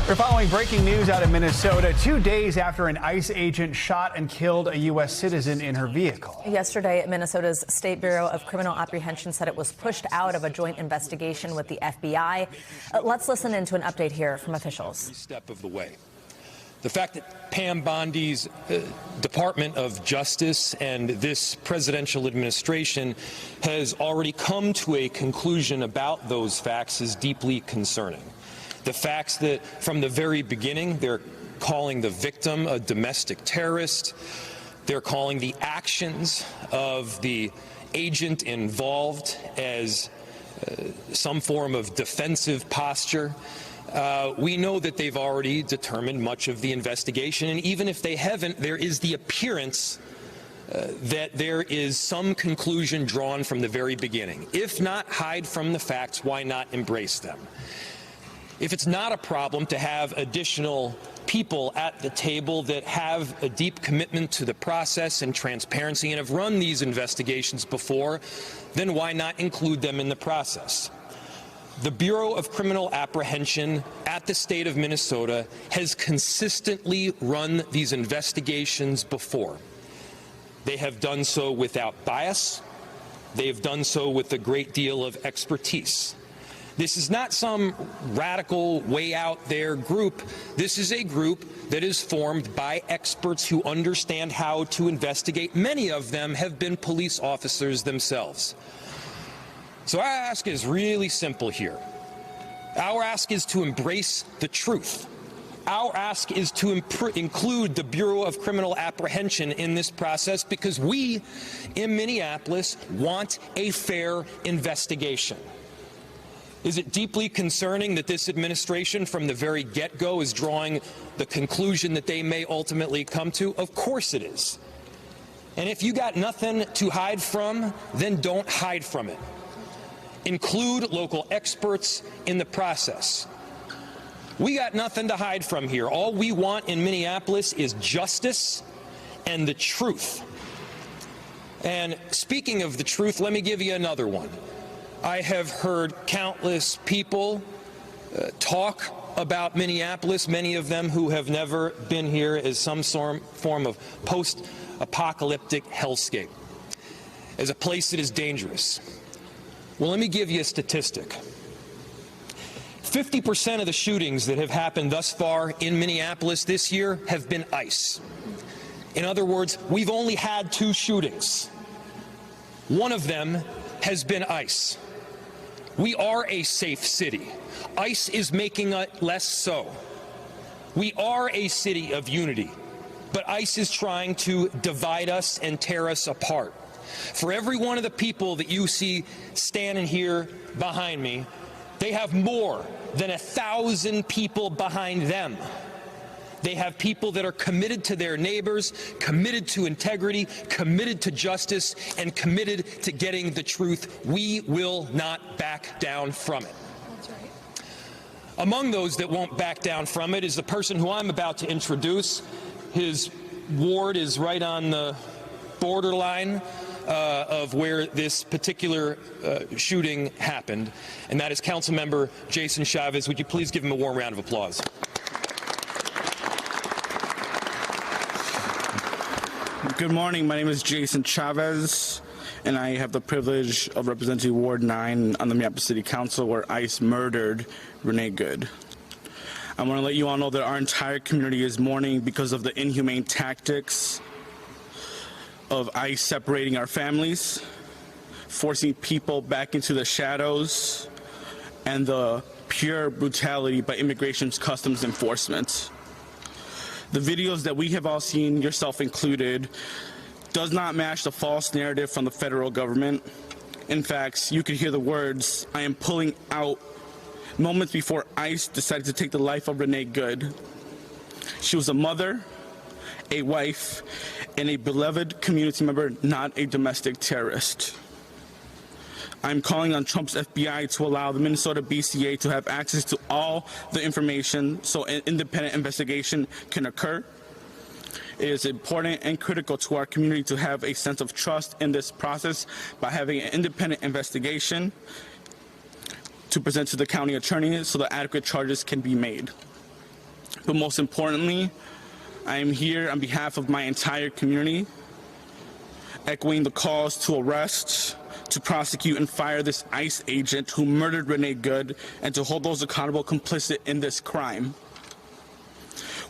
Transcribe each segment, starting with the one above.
We're following breaking news out of Minnesota 2 days after an ICE agent shot and killed a U.S. citizen in her vehicle. Yesterday, Minnesota's State Bureau of Criminal Apprehension said it was pushed out of a joint investigation with the FBI. Let's listen into an update here from officials. Every step of the way. The fact that Pam Bondi's Department of Justice and this presidential administration has already come to a conclusion about those facts is deeply concerning. The facts that from the very beginning they're calling the victim a domestic terrorist, they're calling the actions of the agent involved as some form of defensive posture. We know that they've already determined much of the investigation, and even if they haven't, there is the appearance that there is some conclusion drawn from the very beginning. If not hide from the facts, why not embrace them? If it's not a problem to have additional people at the table that have a deep commitment to the process and transparency and have run these investigations before, then why not include them in the process? The Bureau of Criminal Apprehension at the state of Minnesota has consistently run these investigations before. They have done so without bias. They have done so with a great deal of expertise. This is not some radical, way out there group. This is a group that is formed by experts who understand how to investigate. Many of them have been police officers themselves. So our ask is really simple here. Our ask is to embrace the truth. Our ask is to include the Bureau of Criminal Apprehension in this process because we in Minneapolis want a fair investigation. Is it deeply concerning that this administration from the very get-go is drawing the conclusion that they may ultimately come to? Of course it is. And if you got nothing to hide from, then don't hide from it. Include local experts in the process. We got nothing to hide from here. All we want in Minneapolis is justice and the truth. And speaking of the truth, let me give you another one. I have heard countless people talk about Minneapolis, many of them who have never been here, as some form of post-apocalyptic hellscape, as a place that is dangerous. Well, let me give you a statistic. 50% of the shootings that have happened thus far in Minneapolis this year have been ICE. In other words, we've only had 2 shootings. One of them has been ICE. We are a safe city. ICE is making it less so. We are a city of unity, but ICE is trying to divide us and tear us apart. For every one of the people that you see standing here behind me, they have more than 1,000 people behind them. They have people that are committed to their neighbors, committed to integrity, committed to justice, and committed to getting the truth. We will not back down from it. That's right. Among those that won't back down from it is the person who I'm about to introduce. His ward is right on the borderline of where this particular shooting happened, and that is Councilmember Jason Chavez. Would you please give him a warm round of applause? Good morning. My name is Jason Chavez, and I have the privilege of representing Ward 9 on the Minneapolis City Council, where ICE murdered Renee Good. I want to let you all know that our entire community is mourning because of the inhumane tactics of ICE separating our families, forcing people back into the shadows, and the pure brutality by Immigration's Customs Enforcement. The videos that we have all seen, yourself included, does not match the false narrative from the federal government. In fact, you could hear the words, "I am pulling out," moments before ICE decided to take the life of Renee Good. She was a mother, a wife, and a beloved community member, not a domestic terrorist. I'm calling on Trump's FBI to allow the Minnesota BCA to have access to all the information so an independent investigation can occur. It is important and critical to our community to have a sense of trust in this process by having an independent investigation to present to the county attorney so that adequate charges can be made. But most importantly, I am here on behalf of my entire community, echoing the calls to arrest, to prosecute and fire this ICE agent who murdered Renee Good, and to hold those accountable complicit in this crime.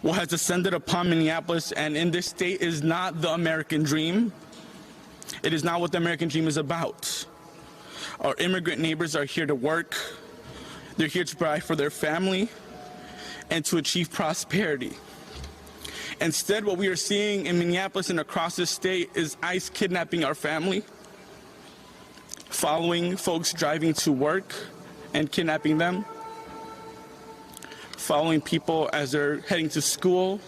What has descended upon Minneapolis and in this state is not the American dream. It is not what the American dream is about. Our immigrant neighbors are here to work. They're here to provide for their family and to achieve prosperity. Instead, what we are seeing in Minneapolis and across the state is ICE kidnapping our family, following folks driving to work and kidnapping them, following people as they're heading to school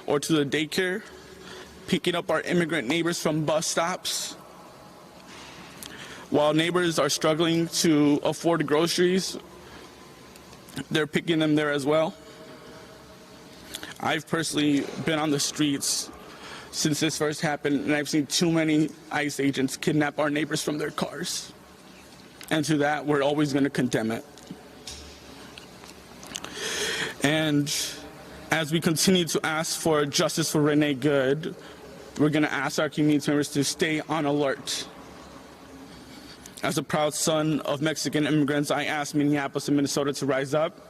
or to the daycare, picking up our immigrant neighbors from bus stops. While neighbors are struggling to afford groceries, they're picking them there as well. I've personally been on the streets since this first happened, and I've seen too many ICE agents kidnap our neighbors from their cars. And to that, we're always going to condemn it. And as we continue to ask for justice for Renee Good, we're going to ask our community members to stay on alert. As a proud son of Mexican immigrants, I ask Minneapolis and Minnesota to rise up,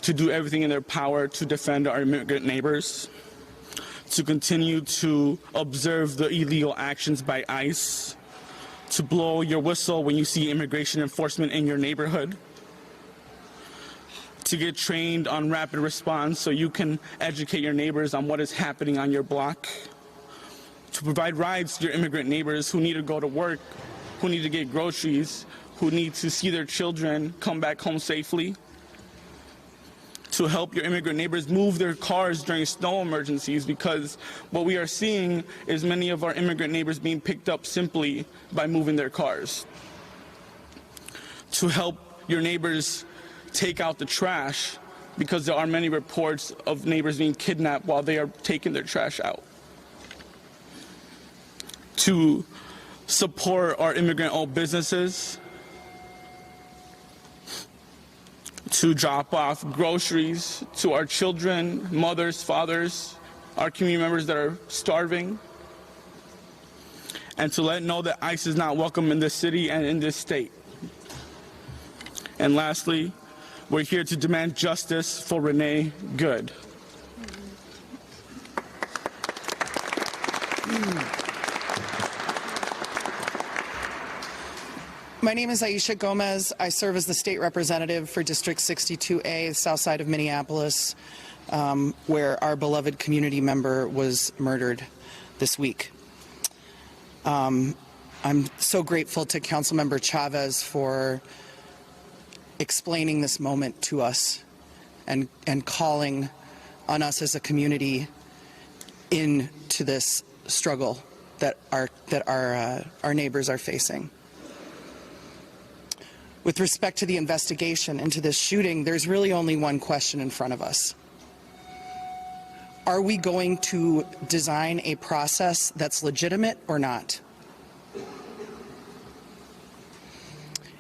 to do everything in their power to defend our immigrant neighbors, to continue to observe the illegal actions by ICE, to blow your whistle when you see immigration enforcement in your neighborhood, to get trained on rapid response so you can educate your neighbors on what is happening on your block, to provide rides to your immigrant neighbors who need to go to work, who need to get groceries, who need to see their children come back home safely, to help your immigrant neighbors move their cars during snow emergencies, because what we are seeing is many of our immigrant neighbors being picked up simply by moving their cars. To help your neighbors take out the trash, because there are many reports of neighbors being kidnapped while they are taking their trash out. To support our immigrant-owned businesses, to drop off groceries to our children, mothers, fathers, our community members that are starving, and to let know that ICE is not welcome in this city and in this state. And lastly, we're here to demand justice for Renee Good. My name is Aisha Gomez. I serve as the state representative for District 62A, south side of Minneapolis, where our beloved community member was murdered this week. I'm so grateful to Councilmember Chavez for explaining this moment to us and calling on us as a community into this struggle that our neighbors are facing. With respect to the investigation into this shooting, there's really only one question in front of us. Are we going to design a process that's legitimate or not?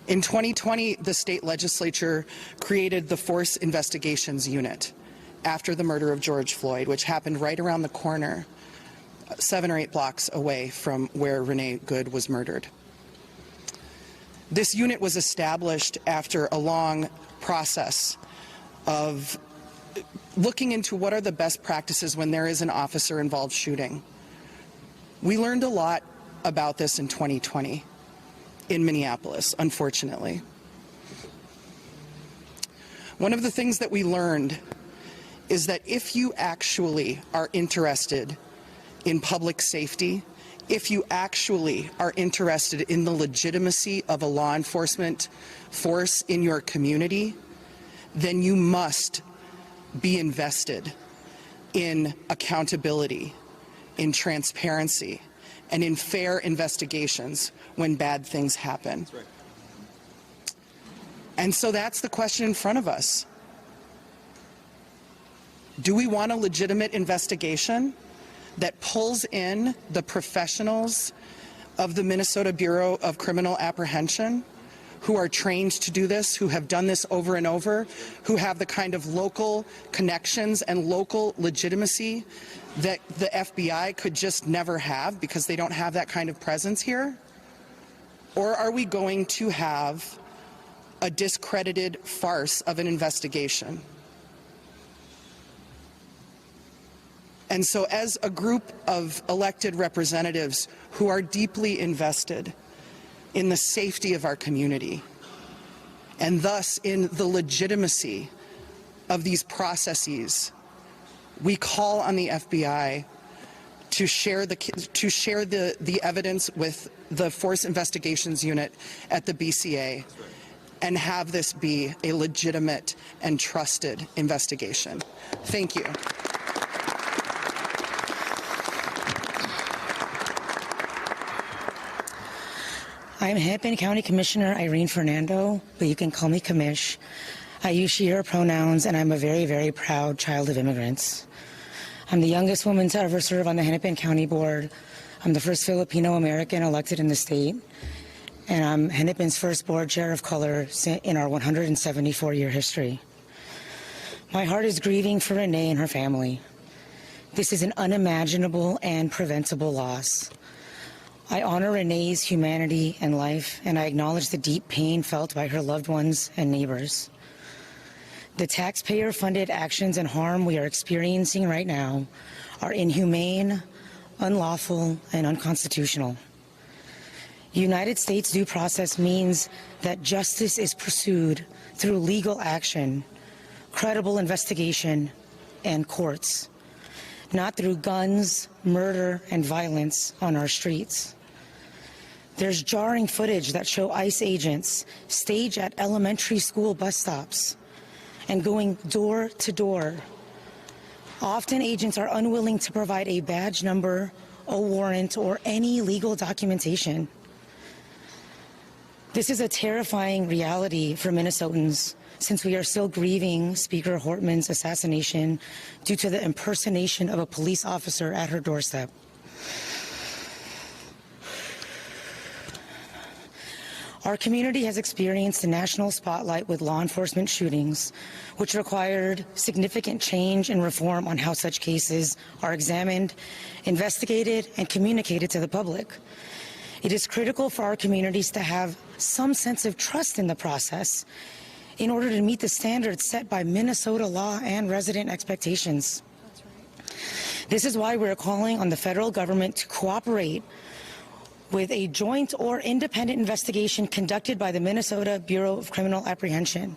In 2020, the state legislature created the Force Investigations Unit after the murder of George Floyd, which happened right around the corner, 7 or 8 blocks away from where Renee Good was murdered. This unit was established after a long process of looking into what are the best practices when there is an officer-involved shooting. We learned a lot about this in 2020 in Minneapolis, unfortunately. One of the things that we learned is that if you actually are interested in public safety, if you actually are interested in the legitimacy of a law enforcement force in your community, then you must be invested in accountability, in transparency, and in fair investigations when bad things happen. That's right. And so that's the question in front of us. Do we want a legitimate investigation that pulls in the professionals of the Minnesota Bureau of Criminal Apprehension, who are trained to do this, who have done this over and over, who have the kind of local connections and local legitimacy that the FBI could just never have because they don't have that kind of presence here? Or are we going to have a discredited farce of an investigation? And so as a group of elected representatives who are deeply invested in the safety of our community and thus in the legitimacy of these processes, we call on the FBI to share the evidence with the Force Investigations Unit at the BCA and have this be a legitimate and trusted investigation. Thank you. I'm Hennepin County Commissioner Irene Fernando, but you can call me Commish. I use she, her pronouns, and I'm a very, very proud child of immigrants. I'm the youngest woman to ever serve on the Hennepin County Board. I'm the first Filipino American elected in the state, and I'm Hennepin's first board chair of color in our 174-year history. My heart is grieving for Renee and her family. This is an unimaginable and preventable loss. I honor Renee's humanity and life, and I acknowledge the deep pain felt by her loved ones and neighbors. The taxpayer-funded actions and harm we are experiencing right now are inhumane, unlawful, and unconstitutional. United States due process means that justice is pursued through legal action, credible investigation, and courts, not through guns, murder, and violence on our streets. There's jarring footage that show ICE agents stage at elementary school bus stops and going door to door. Often agents are unwilling to provide a badge number, a warrant, or any legal documentation. This is a terrifying reality for Minnesotans since we are still grieving Speaker Hortman's assassination due to the impersonation of a police officer at her doorstep. Our community has experienced a national spotlight with law enforcement shootings, which required significant change and reform on how such cases are examined, investigated, and communicated to the public. It is critical for our communities to have some sense of trust in the process in order to meet the standards set by Minnesota law and resident expectations. This is why we're calling on the federal government to cooperate with a joint or independent investigation conducted by the Minnesota Bureau of Criminal Apprehension.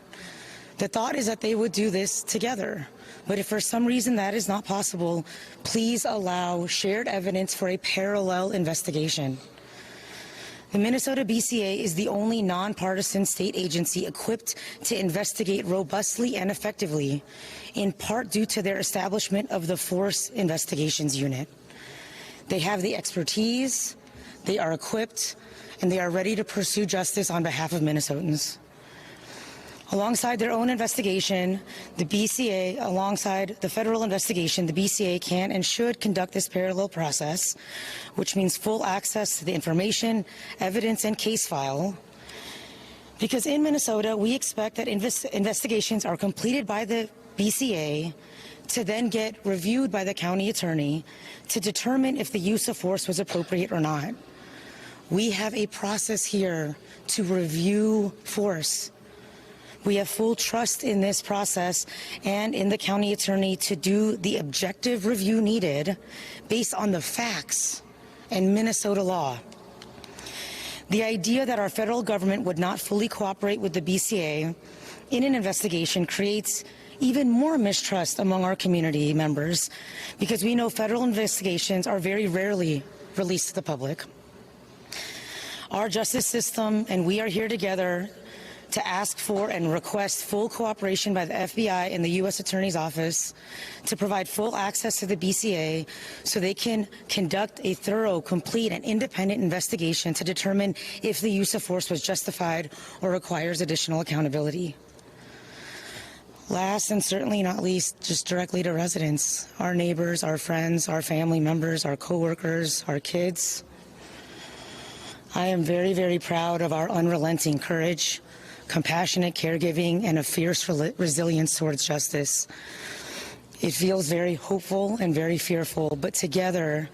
The thought is that they would do this together, but if for some reason that is not possible, please allow shared evidence for a parallel investigation. The Minnesota BCA is the only nonpartisan state agency equipped to investigate robustly and effectively, in part due to their establishment of the Force Investigations Unit. They have the expertise, they are equipped, and they are ready to pursue justice on behalf of Minnesotans. Alongside their own investigation, the BCA, alongside the federal investigation, the BCA can and should conduct this parallel process, which means full access to the information, evidence, and case file. Because in Minnesota, we expect that investigations are completed by the BCA to then get reviewed by the county attorney to determine if the use of force was appropriate or not. We have a process here to review force. We have full trust in this process and in the county attorney to do the objective review needed based on the facts and Minnesota law. The idea that our federal government would not fully cooperate with the BCA in an investigation creates even more mistrust among our community members because we know federal investigations are very rarely released to the public. Our justice system and we are here together to ask for and request full cooperation by the FBI and the U.S. Attorney's Office to provide full access to the BCA so they can conduct a thorough, complete, and independent investigation to determine if the use of force was justified or requires additional accountability. Last and certainly not least, just directly to residents, our neighbors, our friends, our family members, our coworkers, our kids. I am very, very proud of our unrelenting courage, compassionate caregiving, and a fierce resilience towards justice. It feels very hopeful and very fearful, but together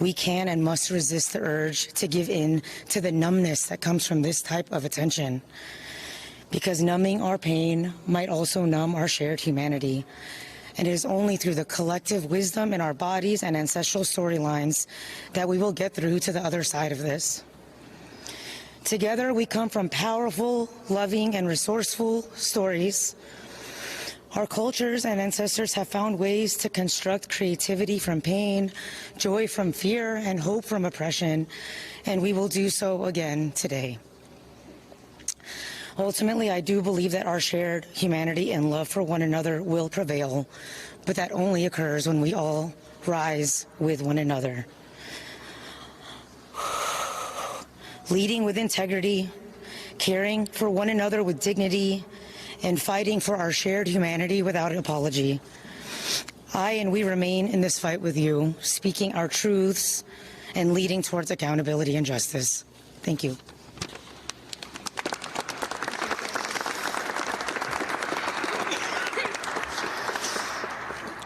we can and must resist the urge to give in to the numbness that comes from this type of attention. Because numbing our pain might also numb our shared humanity. And it is only through the collective wisdom in our bodies and ancestral storylines that we will get through to the other side of this. Together, we come from powerful, loving, and resourceful stories. Our cultures and ancestors have found ways to construct creativity from pain, joy from fear, and hope from oppression, and we will do so again today. Ultimately, I do believe that our shared humanity and love for one another will prevail, but that only occurs when we all rise with one another. Leading with integrity, caring for one another with dignity, and fighting for our shared humanity without apology. I and we remain in this fight with you, speaking our truths and leading towards accountability and justice. Thank you.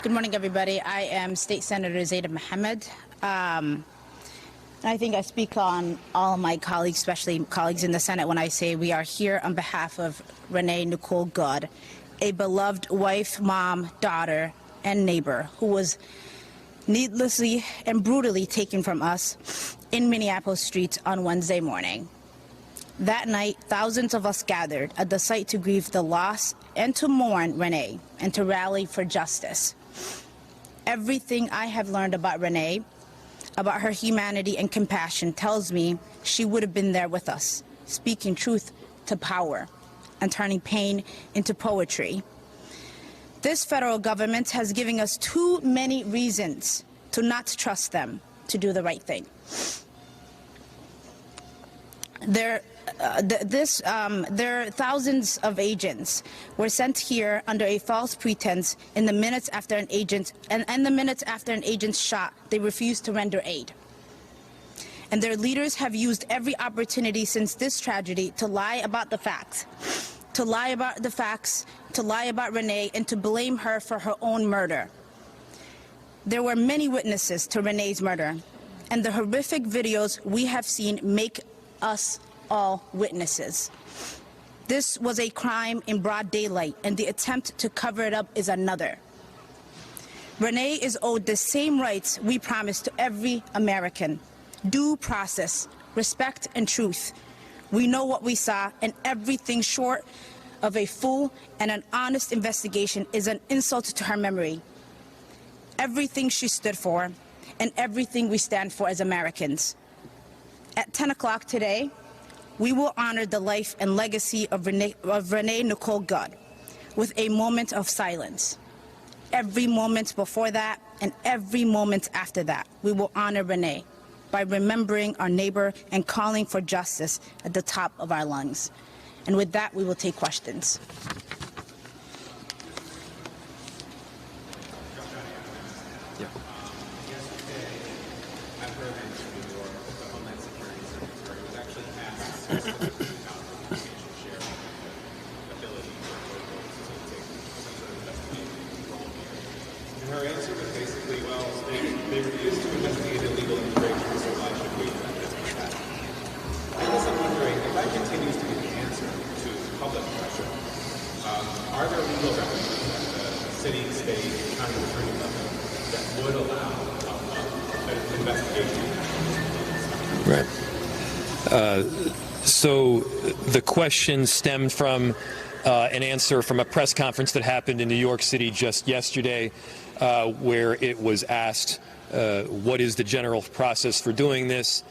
Good morning, everybody. I am State Senator Zaida Mohammed. I think I speak on all of my colleagues, especially colleagues in the Senate, when I say we are here on behalf of Renee Nicole Good, a beloved wife, mom, daughter, and neighbor who was needlessly and brutally taken from us in Minneapolis streets on Wednesday morning. That night, thousands of us gathered at the site to grieve the loss and to mourn Renee and to rally for justice. Everything I have learned about Renee, about her humanity and compassion, tells me she would have been there with us, speaking truth to power and turning pain into poetry. This federal government has given us too many reasons to not trust them to do the right thing. There are thousands of agents were sent here under a false pretense in the minutes after an agent, and the minutes after an agent's shot, they refused to render aid. And their leaders have used every opportunity since this tragedy to lie about the facts, to lie about Renee, and to blame her for her own murder. There were many witnesses to Renee's murder, and the horrific videos we have seen make us all witnesses. This was a crime in broad daylight, and the attempt to cover it up is another. Renee is owed the same rights we promised to every American: due process, respect, and truth. We know what we saw, and everything short of a full and an honest investigation is an insult to her memory. Everything she stood for, and everything we stand for as Americans. At 10 o'clock today, we will honor the life and legacy of Renee Nicole Good with a moment of silence. Every moment before that and every moment after that, we will honor Renee by remembering our neighbor and calling for justice at the top of our lungs. And with that, we will take questions. Her answer was basically, well, they refused to investigate illegal immigration, so why should we investigate that? I guess I'm wondering, if that continues to be the answer to public pressure, are there legal remedies at the city, state, county attorney level that would allow an investigation? Right. So the question stemmed from an answer from a press conference that happened in New York City just yesterday, where it was asked, what is the general process for doing this?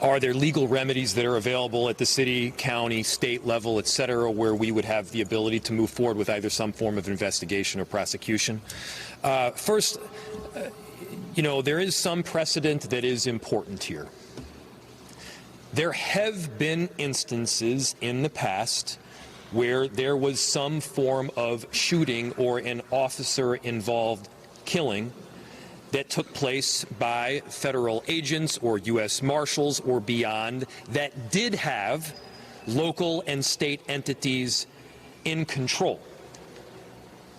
Are there legal remedies that are available at the city, county, state level, et cetera, where we would have the ability to move forward with either some form of investigation or prosecution? First, there is some precedent that is important here. There have been instances in the past where there was some form of shooting or an officer-involved killing that took place by federal agents or U.S. Marshals or beyond that did have local and state entities in control.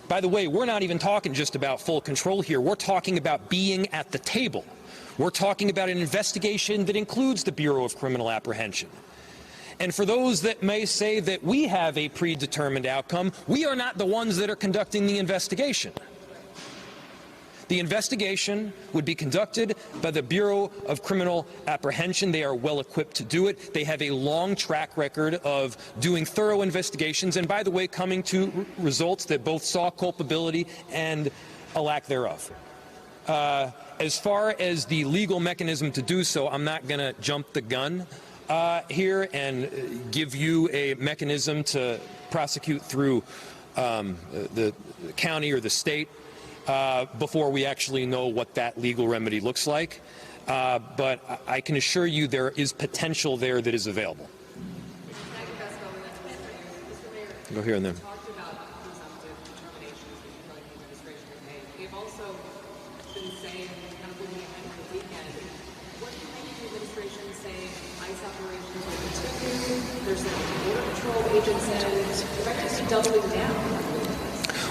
By the way, we're not even talking just about full control here. We're talking about being at the table. We're talking about an investigation that includes the Bureau of Criminal Apprehension. And for those that may say that we have a predetermined outcome, we are not the ones that are conducting the investigation. The investigation would be conducted by the Bureau of Criminal Apprehension. They are well equipped to do it. They have a long track record of doing thorough investigations and, by the way, coming to results that both saw culpability and a lack thereof. As far as the legal mechanism to do so, I'm not going to jump the gun here and give you a mechanism to prosecute through the county or the state before we actually know what that legal remedy looks like. But I can assure you there is potential there that is available. Go here and then.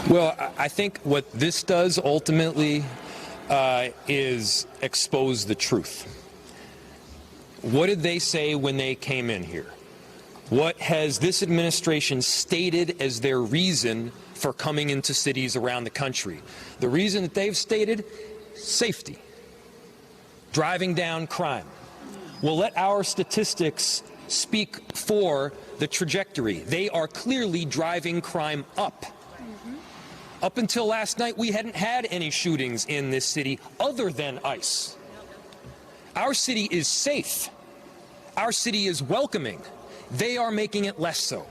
Well, I think what this does ultimately is expose the truth. What did they say when they came in here? What has this administration stated as their reason for coming into cities around the country? The reason that they've stated, safety, driving down crime. Well, let our statistics speak for the trajectory. They are clearly driving crime up. Up until last night, we hadn't had any shootings in this city other than ICE. Our city is safe. Our city is welcoming. They are making it less so.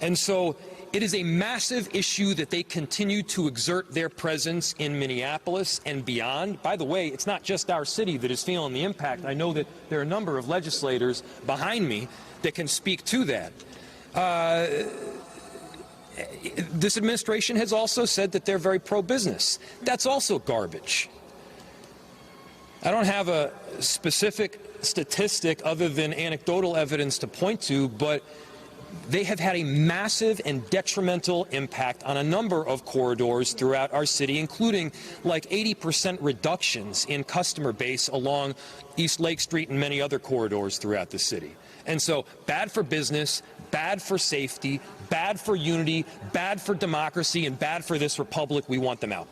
And so it is a massive issue that they continue to exert their presence in Minneapolis and beyond. By the way, it's not just our city that is feeling the impact. I know that there are a number of legislators behind me that can speak to that. This administration has also said that they're very pro-business. That's also garbage. I don't have a specific statistic other than anecdotal evidence to point to, but they have had a massive and detrimental impact on a number of corridors throughout our city, including like 80% reductions in customer base along East Lake Street and many other corridors throughout the city. And so bad for business, bad for safety, bad for unity, bad for democracy, and bad for this republic. We want them out.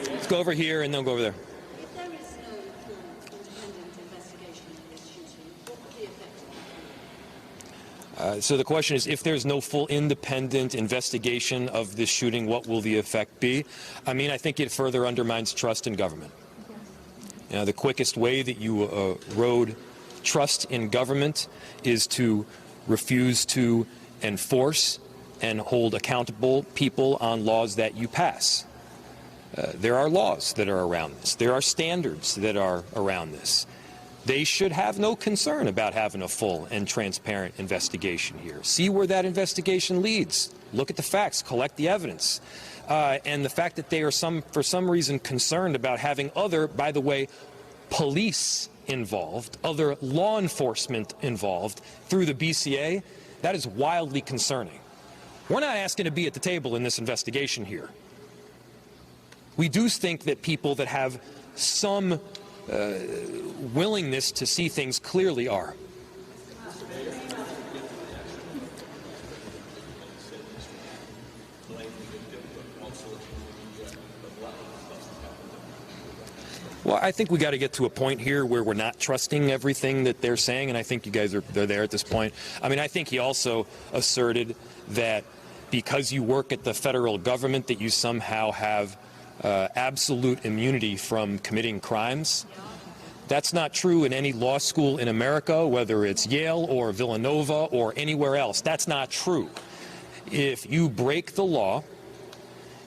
Let's go over here and then go over there. If there is no full independent investigation of this shooting, what would the effect be? So the question is, if there's no full independent investigation of this shooting, what will the effect be? I mean, I think it further undermines trust in government. You know, the quickest way that you erode trust in government is to refuse to enforce and hold accountable people on laws that you pass. There are laws that are around this. There are standards that are around this. They should have no concern about having a full and transparent investigation here. See where that investigation leads. Look at the facts, collect the evidence. And the fact that they are for some reason concerned about having other, by the way, police involved, other law enforcement involved through the BCA, that is wildly concerning. We're not asking to be at the table in this investigation here. We do think that people that have some willingness to see things clearly are. Well, I think we got to get to a point here where we're not trusting everything that they're saying, and I think you guys they're there at this point. I mean, I think he also asserted that because you work at the federal government that you somehow have absolute immunity from committing crimes. That's not true in any law school in America, whether it's Yale or Villanova or anywhere else. That's not true. If you break the law,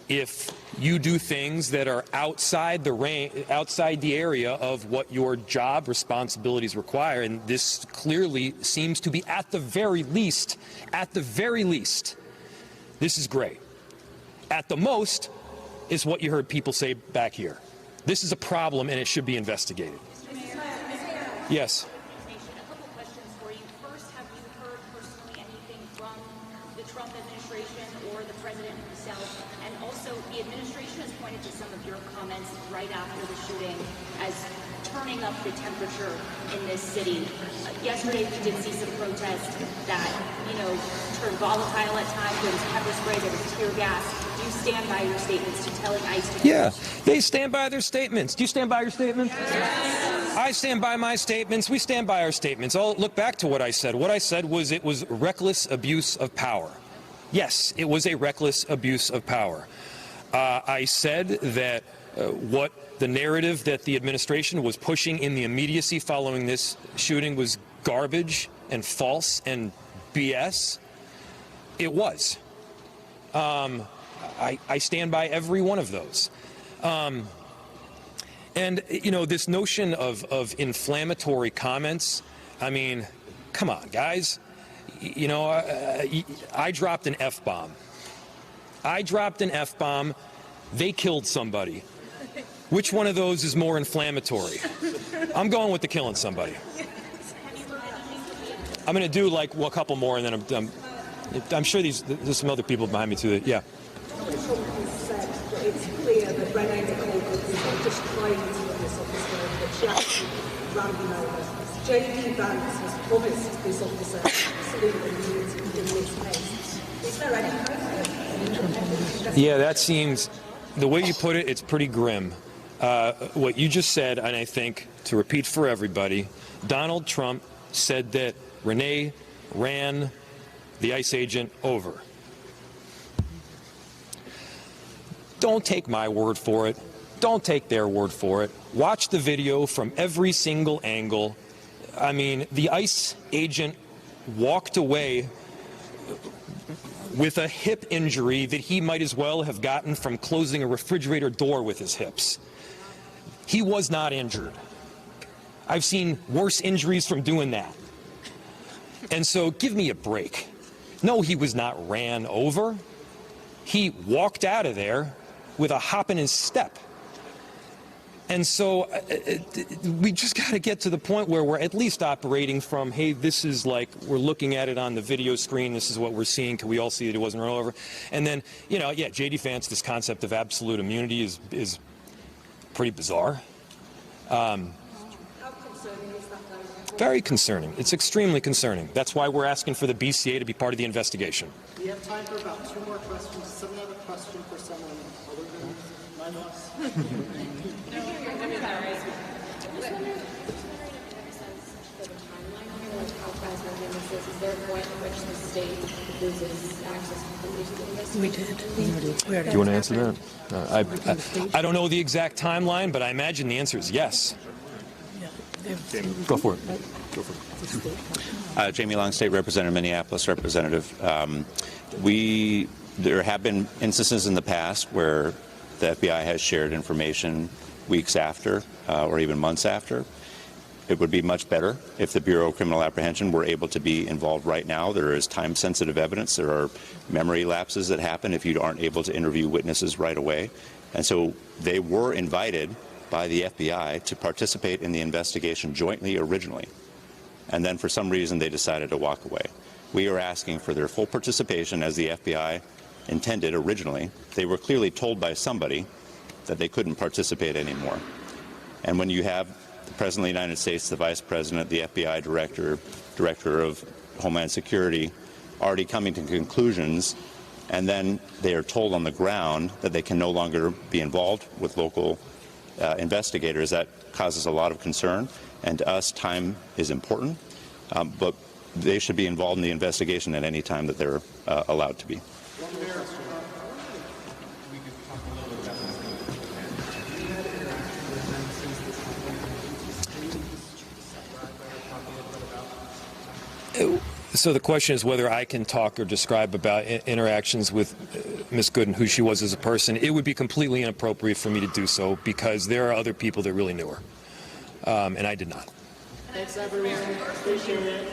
if you do things that are outside the area of what your job responsibilities require, and this clearly seems to be at the very least, this is great. At the most, is what you heard people say back here. This is a problem, and it should be investigated. Yes. A couple questions for you. First, have you heard personally anything from the Trump administration or the president himself? And also, the administration has pointed to some of your comments right after the shooting as turning up the temperature in this city. Yesterday, we did see some protests that, turned volatile at times. There was pepper spray, there was tear gas. Do you stand by your statements to telling ICE to... Yeah, they stand by their statements. Do you stand by your statements? Yes. I stand by my statements. We stand by our statements. I'll look back to what I said. What I said was it was reckless abuse of power. Yes, it was a reckless abuse of power. I said that what the narrative that the administration was pushing in the immediacy following this shooting was garbage and false and BS. It was. I stand by every one of those. And, this notion of inflammatory comments, I mean, come on, guys. I dropped an F-bomb. They killed somebody. Which one of those is more inflammatory? I'm going with the killing somebody. I'm going to do a couple more, and then I'm sure there's some other people behind me too. Yeah. It's clear that Renee Good is not just trying to win this officer, but she actually ran him over. J.D. Vance has promised this officer absolute immunity in this case. Is there any hope? Yeah, that seems, the way you put it, it's pretty grim. What you just said, and I think, to repeat for everybody, Donald Trump said that Renee ran the ICE agent over. Don't take my word for it. Don't take their word for it. Watch the video from every single angle. I mean, the ICE agent walked away with a hip injury that he might as well have gotten from closing a refrigerator door with his hips. He was not injured. I've seen worse injuries from doing that. And so give me a break. No, he was not ran over. He walked out of there with a hop in his step. And so we just got to get to the point where we're at least operating from, hey, this is like, we're looking at it on the video screen, this is what we're seeing, can we all see that it wasn't run over? And then, yeah, J.D. Vance, this concept of absolute immunity is pretty bizarre. How concerning is that, though? Very concerning. It's extremely concerning. That's why we're asking for the BCA to be part of the investigation. We have time for about 2 more questions. Someone have a question for someone other than my boss? Is there a point in which the state loses access to We did. Do you want to answer that? I don't know the exact timeline, but I imagine the answer is yes. Go for it. Jamie Long, State Representative, Minneapolis Representative. There have been instances in the past where the FBI has shared information weeks after or even months after. It would be much better if the Bureau of Criminal Apprehension were able to be involved right now. There is time-sensitive evidence. There are memory lapses that happen if you aren't able to interview witnesses right away. And so they were invited by the FBI to participate in the investigation jointly originally. And then for some reason they decided to walk away. We are asking for their full participation as the FBI intended originally. They were clearly told by somebody that they couldn't participate anymore. And when you have the President of the United States, the Vice President, the FBI Director of Homeland Security already coming to conclusions, and then they are told on the ground that they can no longer be involved with local investigators, that causes a lot of concern. And to us, time is important, but they should be involved in the investigation at any time that they're allowed to be. So the question is whether I can talk or describe about interactions with Ms. Good and who she was as a person. It would be completely inappropriate for me to do so because there are other people that really knew her, and I did not. Thanks, everyone. Appreciate it.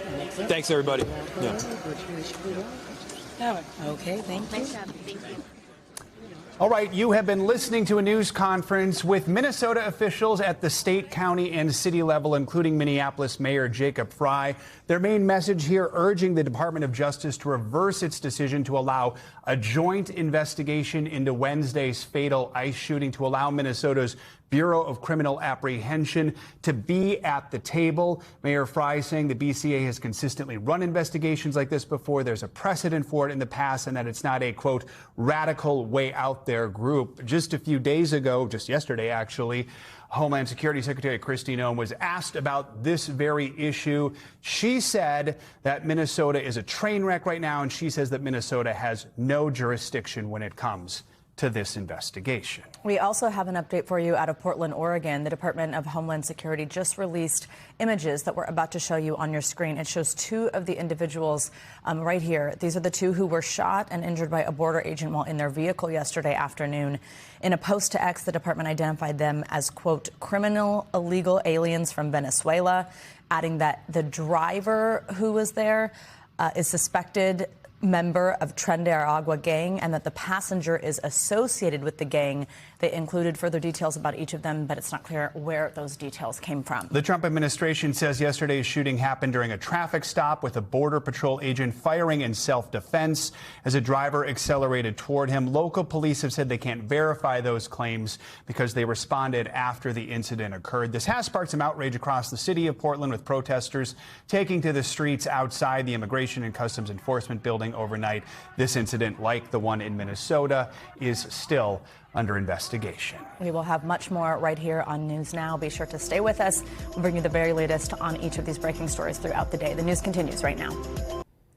Thanks, everybody. Yeah. Okay, thank you. Thank you. All right, you have been listening to a news conference with Minnesota officials at the state, county, and city level, including Minneapolis Mayor Jacob Frey. Their main message here urging the Department of Justice to reverse its decision to allow a joint investigation into Wednesday's fatal ICE shooting, to allow Minnesota's Bureau of Criminal Apprehension to be at the table. Mayor Frey saying the BCA has consistently run investigations like this before. There's a precedent for it in the past, and that it's not a, quote, radical way out there group. Just a few days ago, just yesterday actually, Homeland Security Secretary Kristi Noem was asked about this very issue. She said that Minnesota is a train wreck right now, and she says that Minnesota has no jurisdiction when it comes to this investigation. We also have an update for you out of Portland, Oregon. The Department of Homeland Security just released images that we're about to show you on your screen. It shows two of the individuals right here. These are the two who were shot and injured by a border agent while in their vehicle yesterday afternoon. In a post to X, the department identified them as, quote, criminal illegal aliens from Venezuela, adding that the driver who was there is suspected member of Tren de Aragua gang, and that the passenger is associated with the gang. They included further details about each of them, but it's not clear where those details came from. The Trump administration says yesterday's shooting happened during a traffic stop, with a Border Patrol agent firing in self-defense as a driver accelerated toward him. Local police have said they can't verify those claims because they responded after the incident occurred. This has sparked some outrage across the city of Portland, with protesters taking to the streets outside the Immigration and Customs Enforcement building overnight. This incident, like the one in Minnesota, is still under investigation. We will have much more right here on News Now. Be sure to stay with us. We'll bring you the very latest on each of these breaking stories throughout the day. The news continues right now.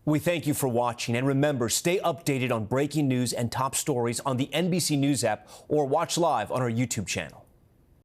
We thank you for watching, and remember, stay updated on breaking news and top stories on the NBC News app, or watch live on our YouTube channel.